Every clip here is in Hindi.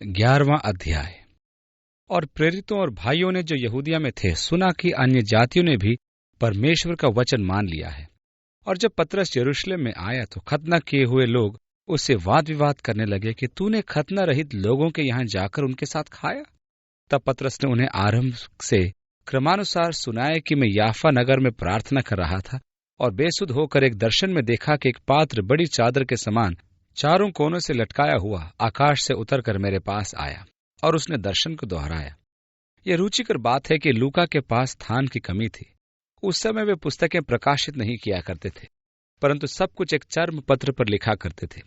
11वां अध्याय। और प्रेरितों और भाइयों ने जो यहूदिया में थे सुना कि अन्य जातियों ने भी परमेश्वर का वचन मान लिया है। और जब पतरस यरूशलेम में आया तो खतना किए हुए लोग उससे वाद विवाद करने लगे कि तूने खतना रहित लोगों के यहाँ जाकर उनके साथ खाया। तब पतरस ने उन्हें आरंभ से क्रमानुसार सुनाया कि मैं याफा नगर में प्रार्थना कर रहा था और बेसुध होकर एक दर्शन में देखा कि एक पात्र बड़ी चादर के समान चारों कोनों से लटकाया हुआ आकाश से उतरकर मेरे पास आया और उसने दर्शन को दोहराया। यह रुचिकर बात है कि लूका के पास स्थान की कमी थी। उस समय वे पुस्तकें प्रकाशित नहीं किया करते थे, परंतु सब कुछ एक चर्म पत्र पर लिखा करते थे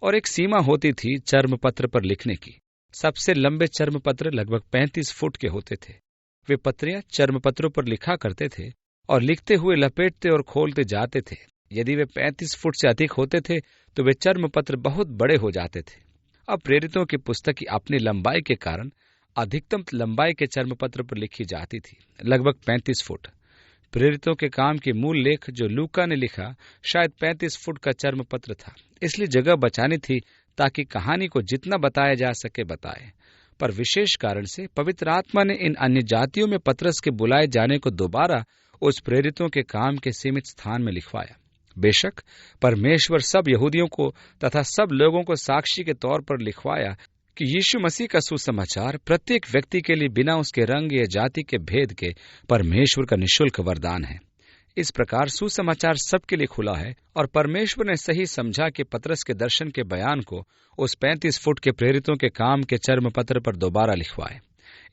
और एक सीमा होती थी चर्म पत्र पर लिखने की। सबसे लंबे चर्म पत्र लगभग 35 फुट के होते थे। वे पत्रियां चर्म पत्रों पर लिखा करते थे और लिखते हुए लपेटते और खोलते जाते थे। यदि वे 35 फुट से अधिक होते थे तो वे चर्म पत्र बहुत बड़े हो जाते थे। अब प्रेरितों की पुस्तक की अपनी लंबाई के कारण अधिकतम लंबाई के चर्म पत्र पर लिखी जाती थी, लगभग 35 फुट। प्रेरितों के काम के मूल लेख जो लूका ने लिखा शायद 35 फुट का चर्म पत्र था, इसलिए जगह बचानी थी ताकि कहानी को जितना बताया जा सके बताए। पर विशेष कारण से पवित्र आत्मा ने इन अन्य जातियों में पतरस के बुलाए जाने को दोबारा उस प्रेरितों के काम के सीमित स्थान में लिखवाया। बेशक परमेश्वर सब यहूदियों को तथा सब लोगों को साक्षी के तौर पर लिखवाया कि यीशु मसीह का सुसमाचार प्रत्येक व्यक्ति के लिए बिना उसके रंग या जाति के भेद के परमेश्वर का निःशुल्क वरदान है। इस प्रकार सुसमाचार सबके लिए खुला है और परमेश्वर ने सही समझा कि पतरस के दर्शन के बयान को उस 35 फुट के प्रेरितों के काम के चर्म पत्र पर दोबारा लिखवाए।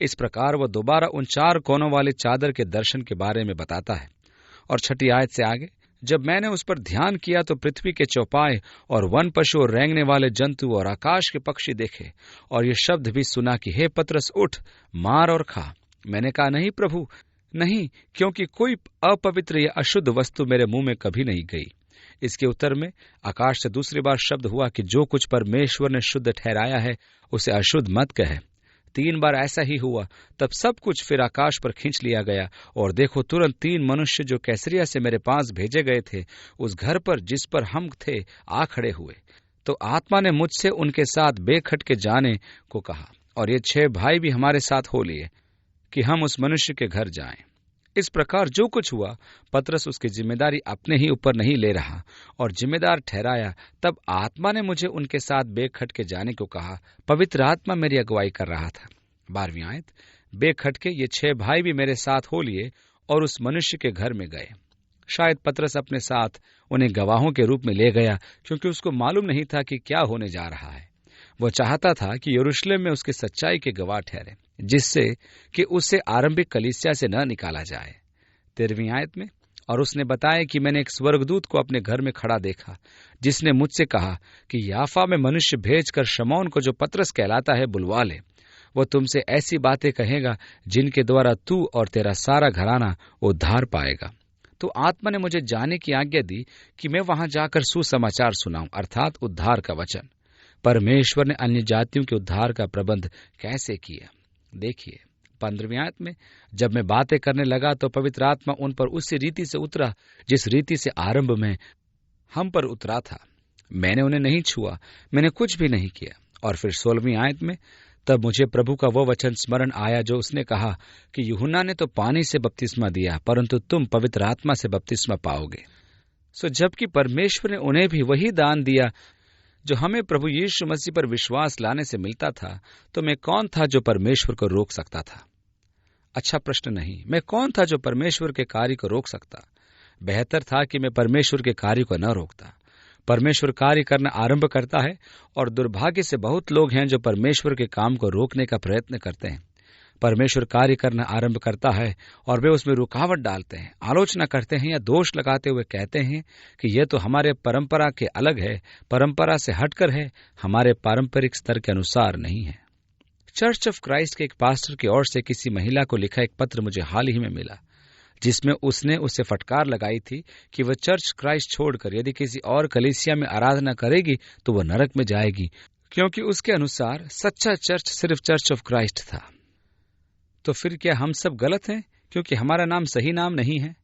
इस प्रकार वह दोबारा उन 4 कोनों वाले चादर के दर्शन के बारे में बताता है। और 6 आयत से आगे, जब मैंने उस पर ध्यान किया तो पृथ्वी के चौपाए और वन पशु और रेंगने वाले जंतु और आकाश के पक्षी देखे और ये शब्द भी सुना कि हे पतरस, उठ, मार और खा। मैंने कहा, नहीं प्रभु, नहीं, क्योंकि कोई अपवित्र या अशुद्ध वस्तु मेरे मुंह में कभी नहीं गई। इसके उत्तर में आकाश से दूसरी बार शब्द हुआ कि जो कुछ परमेश्वर ने शुद्ध ठहराया है उसे अशुद्ध मत कहे। 3 बार ऐसा ही हुआ। तब सब कुछ फिर आकाश पर खींच लिया गया और देखो, तुरंत 3 मनुष्य जो कैसरिया से मेरे पास भेजे गए थे उस घर पर जिस पर हम थे आ खड़े हुए। तो आत्मा ने मुझसे उनके साथ बेखटके जाने को कहा और ये 6 भाई भी हमारे साथ हो लिए कि हम उस मनुष्य के घर जाएं। इस प्रकार जो कुछ हुआ, पतरस उसकी जिम्मेदारी अपने ही ऊपर नहीं ले रहा और जिम्मेदार ठहराया। तब आत्मा ने मुझे उनके साथ बेखटके जाने को कहा। पवित्र आत्मा मेरी अगुवाई कर रहा था। 12वीं आयत, बेखटके ये 6 भाई भी मेरे साथ हो लिए और उस मनुष्य के घर में गए। शायद पतरस अपने साथ उन्हें गवाहों के रूप में ले गया, क्योंकि उसको मालूम नहीं था कि क्या होने जा रहा है। वह चाहता था कि यरूशलेम में उसकी सच्चाई के गवाह ठहरे, जिससे कि उसे आरंभिक कलीसिया से न निकाला जाए। 13वीं आयत में, और उसने बताया कि मैंने एक स्वर्गदूत को अपने घर में खड़ा देखा, जिसने मुझसे कहा कि याफा में मनुष्य भेजकर शमौन को, जो पतरस कहलाता है, बुलवा ले। वह तुमसे ऐसी बातें कहेगा जिनके द्वारा तू और तेरा सारा घराना उद्धार पाएगा। तो आत्मा ने मुझे जाने की आज्ञा दी कि मैं वहां जाकर सुसमाचार सुनाऊं, अर्थात उद्धार का वचन। परमेश्वर ने अन्य जातियों के उद्धार का प्रबंध कैसे किया, देखिए 15वीं आयत में, जब मैं बातें करने लगा तो पवित्र आत्मा उन पर उसी रीति से उतरा जिस रीति से आरंभ में हम पर उतरा था। मैंने उन्हें नहीं छुआ, मैंने कुछ भी नहीं किया। और फिर 16वीं आयत में, तब मुझे प्रभु का वो वचन स्मरण आया जो उसने कहा कि यूहन्ना ने तो पानी से बपतिस्मा दिया, परंतु तुम पवित्र आत्मा से बपतिस्मा पाओगे। सो जबकि परमेश्वर ने उन्हें भी वही दान दिया जो हमें प्रभु यीशु मसीह पर विश्वास लाने से मिलता था, तो मैं कौन था जो परमेश्वर को रोक सकता था? अच्छा प्रश्न नहीं। मैं कौन था जो परमेश्वर के कार्य को रोक सकता? बेहतर था कि मैं परमेश्वर के कार्य को न रोकता। परमेश्वर कार्य करना आरंभ करता है और दुर्भाग्य से बहुत लोग हैं जो परमेश्वर के काम को रोकने का प्रयत्न करते हैं। परमेश्वर कार्य करना आरंभ करता है और वे उसमें रुकावट डालते हैं, आलोचना करते हैं या दोष लगाते हुए कहते हैं कि यह तो हमारे परंपरा के अलग है, परंपरा से हटकर है, हमारे पारंपरिक स्तर के अनुसार नहीं है। चर्च ऑफ क्राइस्ट के एक पास्टर की ओर से किसी महिला को लिखा एक पत्र मुझे हाल ही में मिला, जिसमें उसने उससे फटकार लगाई थी कि वह चर्च क्राइस्ट छोड़कर यदि किसी और कलीसिया में आराधना करेगी तो वह नरक में जाएगी, क्योंकि उसके अनुसार सच्चा चर्च सिर्फ चर्च ऑफ क्राइस्ट था। तो फिर क्या हम सब गलत हैं क्योंकि हमारा नाम सही नाम नहीं है?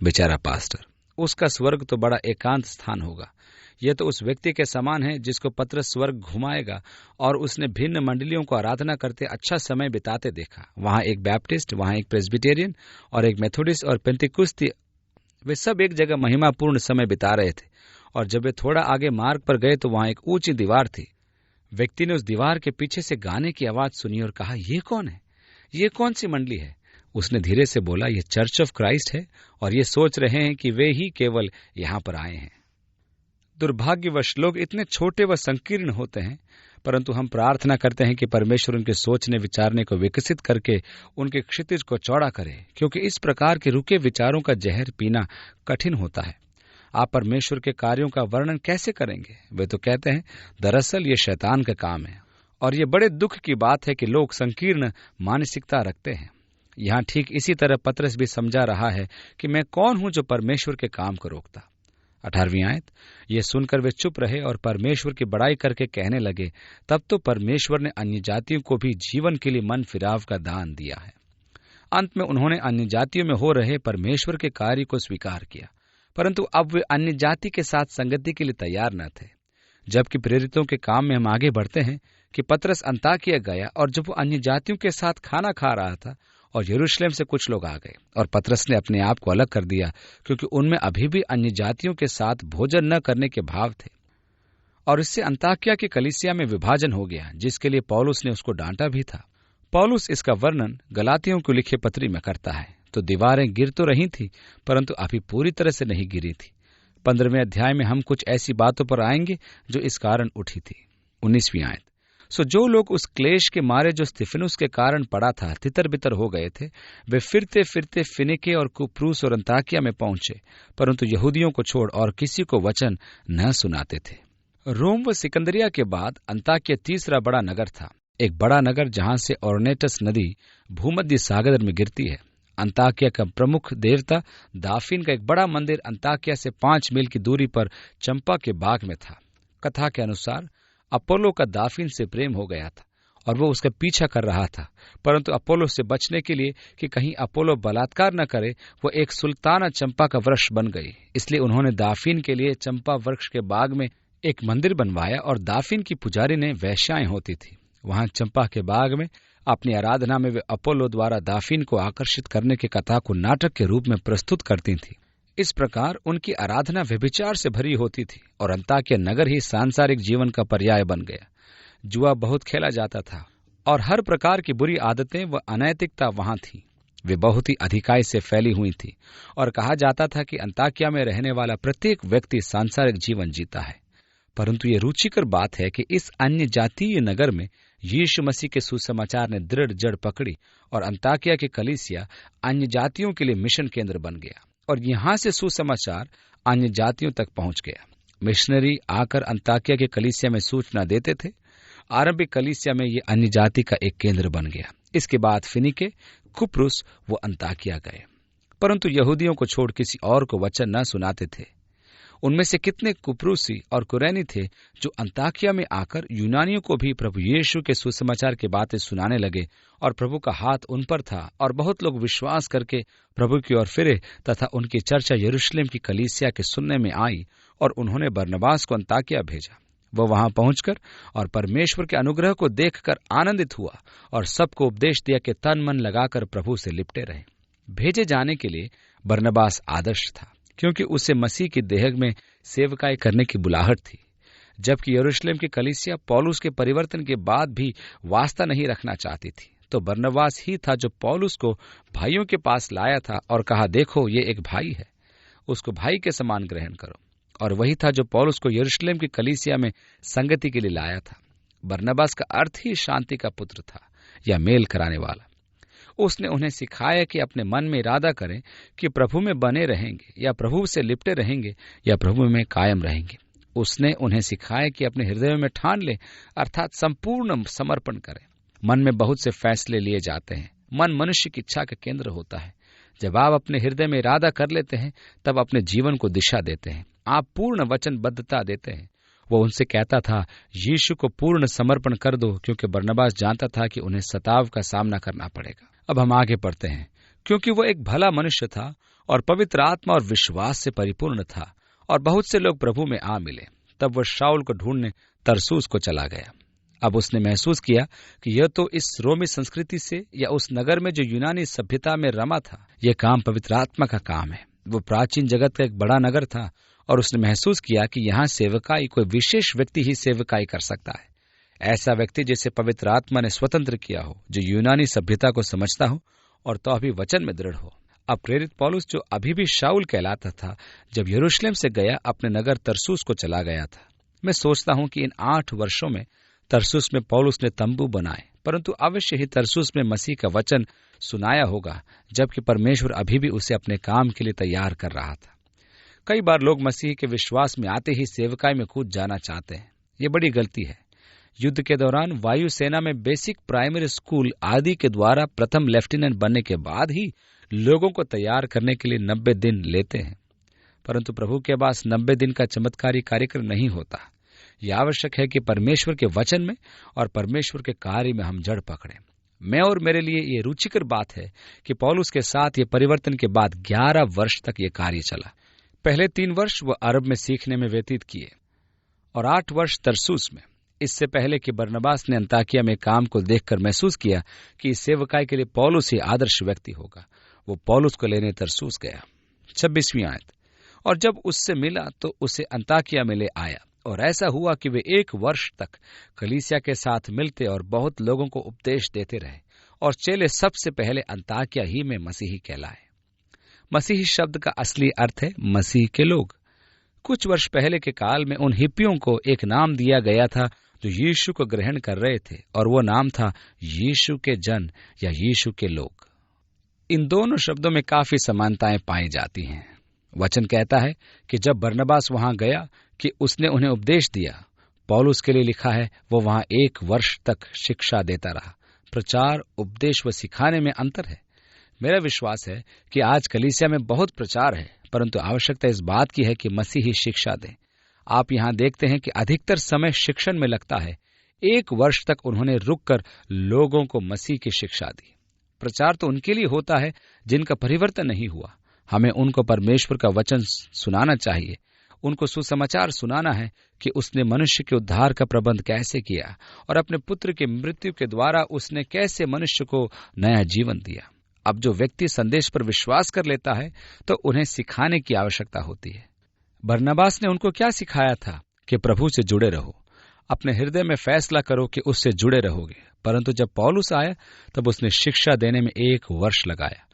बेचारा पास्टर, उसका स्वर्ग तो बड़ा एकांत स्थान होगा। यह तो उस व्यक्ति के समान है जिसको पतरस स्वर्ग घुमाएगा और उसने भिन्न मंडलियों को आराधना करते अच्छा समय बिताते देखा। वहां एक बैप्टिस्ट, वहां एक प्रेस्बिटेरियन और एक मेथोडिस्ट और पेंतिकुस्ती, वे सब एक जगह महिमापूर्ण समय बिता रहे थे। और जब वे थोड़ा आगे मार्ग पर गए तो वहां एक ऊंची दीवार थी। व्यक्ति ने उस दीवार के पीछे से गाने की आवाज सुनी और कहा, ये कौन है? ये कौन सी मंडली है? उसने धीरे से बोला, ये चर्च ऑफ क्राइस्ट है और ये सोच रहे हैं कि वे ही केवल यहां पर आए हैं। दुर्भाग्यवश लोग इतने छोटे व संकीर्ण होते हैं, परंतु हम प्रार्थना करते हैं कि परमेश्वर उनके सोचने विचारने को विकसित करके उनके क्षितिज को चौड़ा करे, क्योंकि इस प्रकार के रुके विचारों का जहर पीना कठिन होता है। आप परमेश्वर के कार्यों का वर्णन कैसे करेंगे? वे तो कहते हैं, दरअसल ये शैतान का काम है। और ये बड़े दुख की बात है कि लोग संकीर्ण मानसिकता रखते हैं। यहाँ ठीक इसी तरह पतरस भी समझा रहा है कि मैं कौन हूं जो परमेश्वर के काम को रोकता। 18वीं आयत, ये सुनकर वे चुप रहे और परमेश्वर की बड़ाई करके कहने लगे, तब तो परमेश्वर ने अन्य जातियों को भी जीवन के लिए मन फिराव का दान दिया है। अंत में उन्होंने अन्य जातियों में हो रहे परमेश्वर के कार्य को स्वीकार किया, परंतु अब वे अन्य जाति के साथ संगति के लिए तैयार न थे। जबकि प्रेरितों के काम में हम आगे बढ़ते हैं कि पतरस अंताकिया गया और जब वो अन्य जातियों के साथ खाना खा रहा था और यरूशलेम से कुछ लोग आ गए और पतरस ने अपने आप को अलग कर दिया, क्योंकि उनमें अभी भी अन्य जातियों के साथ भोजन न करने के भाव थे। और इससे अंताकिया की कलीसिया में विभाजन हो गया, जिसके लिए पौलुस ने उसको डांटा भी था। पौलुस इसका वर्णन गलातियों को लिखे पत्री में करता है। तो दीवारें गिर तो रही थी, परंतु अभी पूरी तरह से नहीं गिरी थी। 15वें अध्याय में हम कुछ ऐसी बातों पर आएंगे जो इस कारण उठी थी। 19वीं आयत, सो जो लोग उस क्लेश के मारे जो स्तिफनुस के कारण पड़ा था तितर बितर हो गए थे, वे फिरते फिरते फिनिके और कुप्रूस और अंताकिया में पहुंचे, परंतु यहूदियों को छोड़ और किसी को वचन न सुनाते थे। रोम व सिकंदरिया के बाद अंताकिया तीसरा बड़ा नगर था, एक बड़ा नगर जहां से ओर्नेटस नदी भूमध्य सागर में गिरती है। अंताकिया का प्रमुख देवता दाफीन का एक बड़ा मंदिर अंताकिया से 5 मील की दूरी पर चंपा के बाग में था। कथा के अनुसार अपोलो का दाफीन से प्रेम हो गया था और वो उसका पीछा कर रहा था, परंतु अपोलो से बचने के लिए कि कहीं अपोलो बलात्कार न करे, वो एक सुल्ताना चंपा का वृक्ष बन गई। इसलिए उन्होंने दाफीन के लिए चंपा वृक्ष के बाग में एक मंदिर बनवाया और दाफीन की पुजारी ने वैश्याएं होती थी। वहां चंपा के बाग में अपनी आराधना में वे अपोलो द्वारा दाफीन को आकर्षित करने की कथा को नाटक के रूप में प्रस्तुत करती थी। इस प्रकार उनकी आराधना व्यभिचार से भरी होती थी और अंताकिया नगर ही सांसारिक जीवन का पर्याय बन गया। जुआ बहुत खेला जाता था और हर प्रकार की बुरी आदतें व अनैतिकता वहां थी। वे बहुत ही अधिकाई से फैली हुई थी और कहा जाता था कि अंताकिया में रहने वाला प्रत्येक व्यक्ति सांसारिक जीवन जीता है। परंतु ये रुचिकर बात है कि इस अन्य जातीय नगर में यीशु मसीह के सुसमाचार ने दृढ़ जड़ पकड़ी और अंताकिया की कलीसिया अन्य जातियों के लिए मिशन केंद्र बन गया और यहां से सुसमाचार अन्य जातियों तक पहुंच गया। मिशनरी आकर अंताकिया के कलीसिया में सूचना देते थे। आरंभिक कलीसिया में ये अन्य जाति का एक केंद्र बन गया। इसके बाद फिनिके, कुप्रुस वो अंताकिया गए, परंतु यहूदियों को छोड़ किसी और को वचन न सुनाते थे। उनमें से कितने कुप्रूसी और कुरैनी थे जो अंताकिया में आकर यूनानियों को भी प्रभु यीशु के सुसमाचार की बातें सुनाने लगे और प्रभु का हाथ उन पर था और बहुत लोग विश्वास करके प्रभु की ओर फिरे तथा उनकी चर्चा यरूशलेम की कलीसिया के सुनने में आई और उन्होंने बरनबास को अंताकिया भेजा। वह वहां पहुंचकर और परमेश्वर के अनुग्रह को देखकर आनंदित हुआ और सबको उपदेश दिया कि तन मन लगाकर प्रभु से लिपटे रहे। भेजे जाने के लिए बरनबास आदर्श था, क्योंकि उसे मसीह की देह में सेवकाई करने की बुलाहट थी। जबकि यरूशलेम की कलीसिया पौलुस के परिवर्तन के बाद भी वास्ता नहीं रखना चाहती थी, तो बरनबास ही था जो पौलुस को भाइयों के पास लाया था और कहा, देखो ये एक भाई है, उसको भाई के समान ग्रहण करो। और वही था जो पौलुस को यरूशलेम की कलीसिया में संगति के लिए लाया था। बरनबास का अर्थ ही शांति का पुत्र था या मेल कराने वाला। उसने उन्हें सिखाया कि अपने मन में इरादा करें कि प्रभु में बने रहेंगे या प्रभु से लिपटे रहेंगे या प्रभु में कायम रहेंगे। उसने उन्हें सिखाया कि अपने हृदय में ठान लें, अर्थात संपूर्ण समर्पण करें। मन में बहुत से फैसले लिए जाते हैं। मन मनुष्य की इच्छा का केंद्र होता है। जब आप अपने हृदय में इरादा कर लेते हैं तब अपने जीवन को दिशा देते हैं, आप पूर्ण वचनबद्धता देते हैं। वो उनसे कहता था, यीशु को पूर्ण समर्पण कर दो, क्योंकि बरनबास जानता था कि उन्हें सताव का सामना करना पड़ेगा। अब हम आगे पढ़ते हैं। क्योंकि वो एक भला मनुष्य था और पवित्र आत्मा और विश्वास से परिपूर्ण था और बहुत से लोग प्रभु में आ मिले। तब वह शाऊल को ढूंढने तरसूस को चला गया। अब उसने महसूस किया कि यह तो इस रोमी संस्कृति से या उस नगर में जो यूनानी सभ्यता में रमा था, यह काम पवित्र आत्मा का काम है। वो प्राचीन जगत का एक बड़ा नगर था और उसने महसूस किया कि यहाँ सेवकाई कोई विशेष व्यक्ति ही सेवकाई कर सकता है। ऐसा व्यक्ति जिसे पवित्र आत्मा ने स्वतंत्र किया हो, जो यूनानी सभ्यता को समझता हो और तो अभी वचन में दृढ़ हो। अब प्रेरित पौलुस, जो अभी भी शाऊल कहलाता था, जब यरूशलेम से गया अपने नगर तरसूस को चला गया था। मैं सोचता हूं कि इन 8 वर्षों में तरसूस में पौलुस ने तंबू बनाए, परंतु अवश्य ही तरसूस में मसीह का वचन सुनाया होगा, जबकि परमेश्वर अभी भी उसे अपने काम के लिए तैयार कर रहा था। कई बार लोग मसीह के विश्वास में आते ही सेवकाई में कूद जाना चाहते हैं। ये बड़ी गलती है। युद्ध के दौरान वायुसेना में बेसिक प्राइमरी स्कूल आदि के द्वारा प्रथम लेफ्टिनेंट बनने के बाद ही लोगों को तैयार करने के लिए 90 दिन लेते हैं, परंतु प्रभु के पास 90 दिन का चमत्कारी कार्यक्रम नहीं होता। यह आवश्यक है कि परमेश्वर के वचन में और परमेश्वर के कार्य में हम जड़ पकड़ें। मैं और मेरे लिए ये रुचिकर बात है कि पौलुस के साथ ये परिवर्तन के बाद 11 वर्ष तक ये कार्य चला। पहले 3 वर्ष वह अरब में सीखने में व्यतीत किए और 8 वर्ष तरसूस में। इससे पहले कि बरनबास ने अंताकिया में काम को देखकर महसूस किया कि इस सेवकाई के लिए पौलुस ही आदर्श व्यक्ति होगा, वो पौलुस को लेने तरसूस गया। 26वीं आयत। और जब उससे मिला तो उसे अंताकिया में ले आया, और ऐसा हुआ कि वे 1 वर्ष तक कलीसिया के साथ मिलते और बहुत लोगों को उपदेश देते रहे, और चेले सबसे पहले अंताकिया ही में मसीही कहलाए। मसीही शब्द का असली अर्थ है मसीह के लोग। कुछ वर्ष पहले के काल में उन हिप्पियों को एक नाम दिया गया था जो यीशु को ग्रहण कर रहे थे, और वो नाम था यीशु के जन या यीशु के लोग। इन दोनों शब्दों में काफी समानताएं पाई जाती हैं। वचन कहता है कि जब बरनबास वहां गया कि उसने उन्हें उपदेश दिया। पौलुस के लिए लिखा है वो वहां 1 वर्ष तक शिक्षा देता रहा। प्रचार, उपदेश व सिखाने में अंतर है। मेरा विश्वास है कि आज कलीसिया में बहुत प्रचार है, परंतु आवश्यकता इस बात की है कि मसीह ही शिक्षा दें। आप यहाँ देखते हैं कि अधिकतर समय शिक्षण में लगता है। 1 वर्ष तक उन्होंने रुककर लोगों को मसीह की शिक्षा दी। प्रचार तो उनके लिए होता है जिनका परिवर्तन नहीं हुआ। हमें उनको परमेश्वर का वचन सुनाना चाहिए। उनको सुसमाचार सुनाना है कि उसने मनुष्य के उद्धार का प्रबंध कैसे किया और अपने पुत्र की मृत्यु के द्वारा उसने कैसे मनुष्य को नया जीवन दिया। अब जो व्यक्ति संदेश पर विश्वास कर लेता है तो उन्हें सिखाने की आवश्यकता होती है। बरनबास ने उनको क्या सिखाया था कि प्रभु से जुड़े रहो, अपने हृदय में फैसला करो कि उससे जुड़े रहोगे। परंतु जब पौलुस आया तब उसने शिक्षा देने में 1 वर्ष लगाया।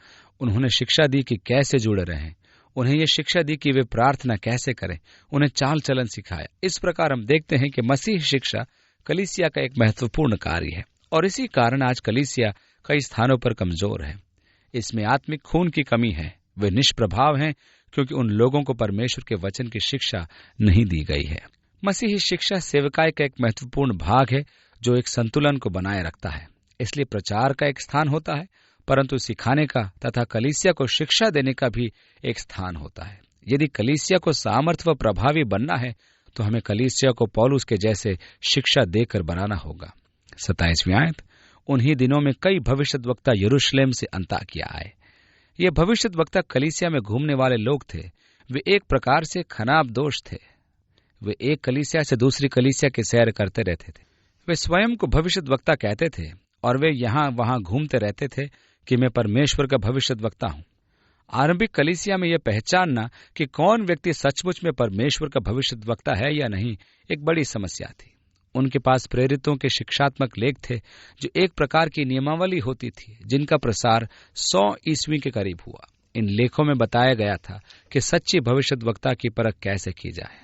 उन्होंने शिक्षा दी कि कैसे जुड़े रहें, उन्हें ये शिक्षा दी कि वे प्रार्थना कैसे करें, उन्हें चाल चलन सिखाया। इस प्रकार हम देखते हैं कि मसीह शिक्षा कलीसिया का एक महत्वपूर्ण कार्य है, और इसी कारण आज कलीसिया कई स्थानों पर कमजोर है। इसमें आत्मिक खून की कमी है। वे निष्प्रभाव हैं क्योंकि उन लोगों को परमेश्वर के वचन की शिक्षा नहीं दी गई है। मसीही शिक्षा सेवकाई का एक महत्वपूर्ण भाग है जो एक संतुलन को बनाए रखता है। इसलिए प्रचार का एक स्थान होता है, परंतु सिखाने का तथा कलीसिया को शिक्षा देने का भी एक स्थान होता है। यदि कलीसिया को सामर्थ्य व प्रभावी बनना है तो हमें कलीसिया को पौलुस के जैसे शिक्षा देकर बनाना होगा। 27वीं आयत। उन्हीं दिनों में कई भविष्यद्वक्ता यरूशलेम से अंताकिया आए। ये भविष्यद्वक्ता कलीसिया में घूमने वाले लोग थे। वे एक प्रकार से खनाब दोष थे। वे एक कलीसिया से दूसरी कलीसिया की सैर करते रहते थे। वे स्वयं को भविष्यद्वक्ता कहते थे और वे यहाँ वहां घूमते रहते थे कि मैं परमेश्वर का भविष्यद्वक्ता हूं। आरंभिक कलीसिया में यह पहचानना कि कौन व्यक्ति सचमुच में परमेश्वर का भविष्यद्वक्ता है या नहीं एक बड़ी समस्या थी। उनके पास प्रेरितों के शिक्षात्मक लेख थे जो एक प्रकार की नियमावली होती थी जिनका प्रसार 100 ईस्वी के करीब हुआ। इन लेखों में बताया गया था कि सच्ची भविष्यद्वक्ता की परख कैसे की जाए।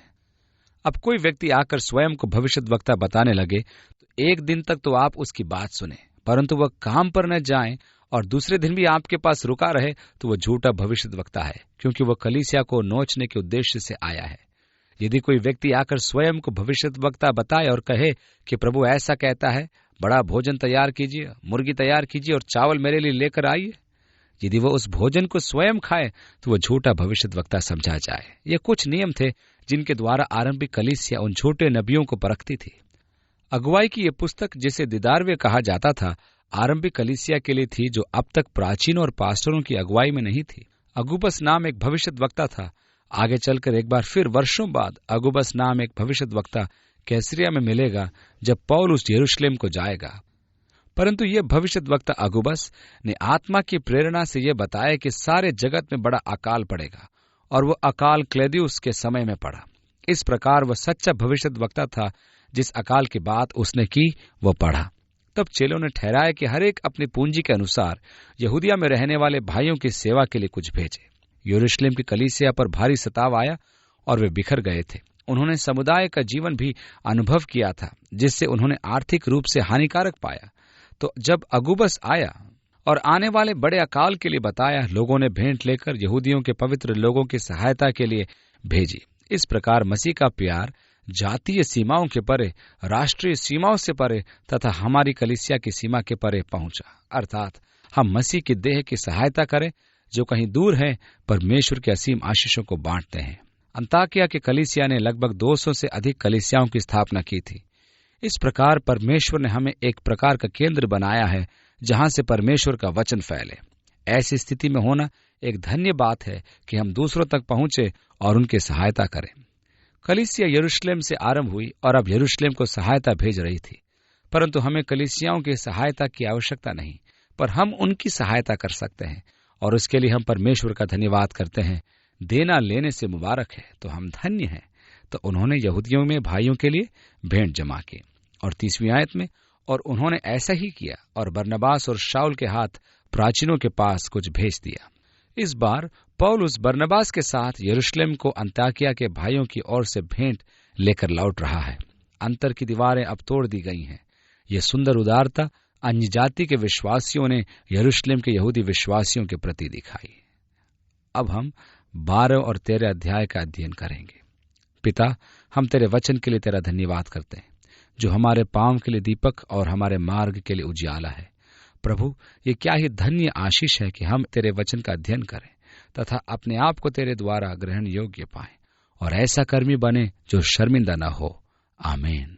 अब कोई व्यक्ति आकर स्वयं को भविष्यद्वक्ता बताने लगे तो एक दिन तक तो आप उसकी बात सुने, परंतु वह काम पर न जाए और दूसरे दिन भी आपके पास रुका रहे तो वह झूठा भविष्यद्वक्ता है, क्योंकि वह कलीसिया को नोचने के उद्देश्य से आया है। यदि कोई व्यक्ति आकर स्वयं को भविष्यद्वक्ता बताए और कहे कि प्रभु ऐसा कहता है, बड़ा भोजन तैयार कीजिए, मुर्गी तैयार कीजिए और चावल मेरे लिए लेकर आइए, यदि वह उस भोजन को स्वयं खाए तो वह झूठा भविष्यद्वक्ता समझा जाए। ये कुछ नियम थे जिनके द्वारा आरंभिक कलीसिया उन झूठे नबियों को परखती थी। अगुवाई की यह पुस्तक, जिसे दिदारवे कहा जाता था, आरंभिक कलीसिया के लिए थी जो अब तक प्राचीन और पास्टरों की अगुवाई में नहीं थी। अगुबस नाम एक भविष्यद्वक्ता था। आगे चलकर एक बार फिर वर्षों बाद अगुबस नाम एक भविष्यद्वक्ता कैसरिया में मिलेगा जब पौलुस यरूशलेम को जाएगा। परंतु यह भविष्यद्वक्ता अगुबस ने आत्मा की प्रेरणा से यह बताया कि सारे जगत में बड़ा अकाल पड़ेगा, और वह अकाल क्लौदियुस के समय में पड़ा। इस प्रकार वह सच्चा भविष्यद्वक्ता था। जिस अकाल की बात उसने की वह पढ़ा। तब चेलों ने ठहराया कि हर एक अपनी पूंजी के अनुसार यहूदिया में रहने वाले भाइयों की सेवा के लिए कुछ भेजे। यरूशलेम की कलीसिया पर भारी सताव आया और वे बिखर गए थे। उन्होंने समुदाय का जीवन भी अनुभव किया था, जिससे उन्होंने आर्थिक रूप से हानिकारक पाया। तो जब अगुबस आया और आने वाले बड़े अकाल के लिए बताया, लोगों ने भेंट लेकर यहूदियों के पवित्र लोगों की सहायता के लिए भेजी। इस प्रकार मसीह का प्यार जातीय सीमाओं के परे, राष्ट्रीय सीमाओं से परे तथा हमारी कलीसिया की सीमा के परे पहुंचा। अर्थात हम मसीह की देह की सहायता करें जो कहीं दूर है, परमेश्वर के असीम आशीषों को बांटते हैं। अंताकिया की कलीसिया ने लगभग 200 से अधिक कलीसियाओं की स्थापना की थी। इस प्रकार परमेश्वर ने हमें एक प्रकार का केंद्र बनाया है जहां से परमेश्वर का वचन फैले। ऐसी स्थिति में होना एक धन्य बात है कि हम दूसरों तक पहुंचे और उनकी सहायता करें। कलीसिया यरूशलेम से आरंभ हुई और अब यरूशलेम को सहायता भेज रही थी। परंतु हमें कलीसियाओं की सहायता की आवश्यकता नहीं, पर हम उनकी सहायता कर सकते हैं, और उसके लिए हम परमेश्वर का धन्यवाद करते हैं। देना लेने से मुबारक है, तो हम धन्य हैं। तो उन्होंने यहूदियों में भाइयों के लिए भेंट जमा की। और 30वीं आयत में, और उन्होंने ऐसा ही किया और बरनबास और शाऊल के हाथ प्राचीनों के पास कुछ भेज दिया। इस बार पौलुस बरनबास के साथ यरूशलेम को अंताकिया के भाइयों की ओर से भेंट लेकर लौट रहा है। अंतर की दीवारें अब तोड़ दी गई हैं। यह सुंदर उदारता अन्य जाति के विश्वासियों ने यरूशलेम के यहूदी विश्वासियों के प्रति दिखाई। अब हम 12 और 13 अध्याय का अध्ययन करेंगे। पिता, हम तेरे वचन के लिए तेरा धन्यवाद करते हैं, जो हमारे पांव के लिए दीपक और हमारे मार्ग के लिए उजियाला है। प्रभु, ये क्या ही धन्य आशीष है कि हम तेरे वचन का अध्ययन करें तथा अपने आप को तेरे द्वारा ग्रहण योग्य पाएं, और ऐसा कर्मी बने जो शर्मिंदा न हो। आमीन।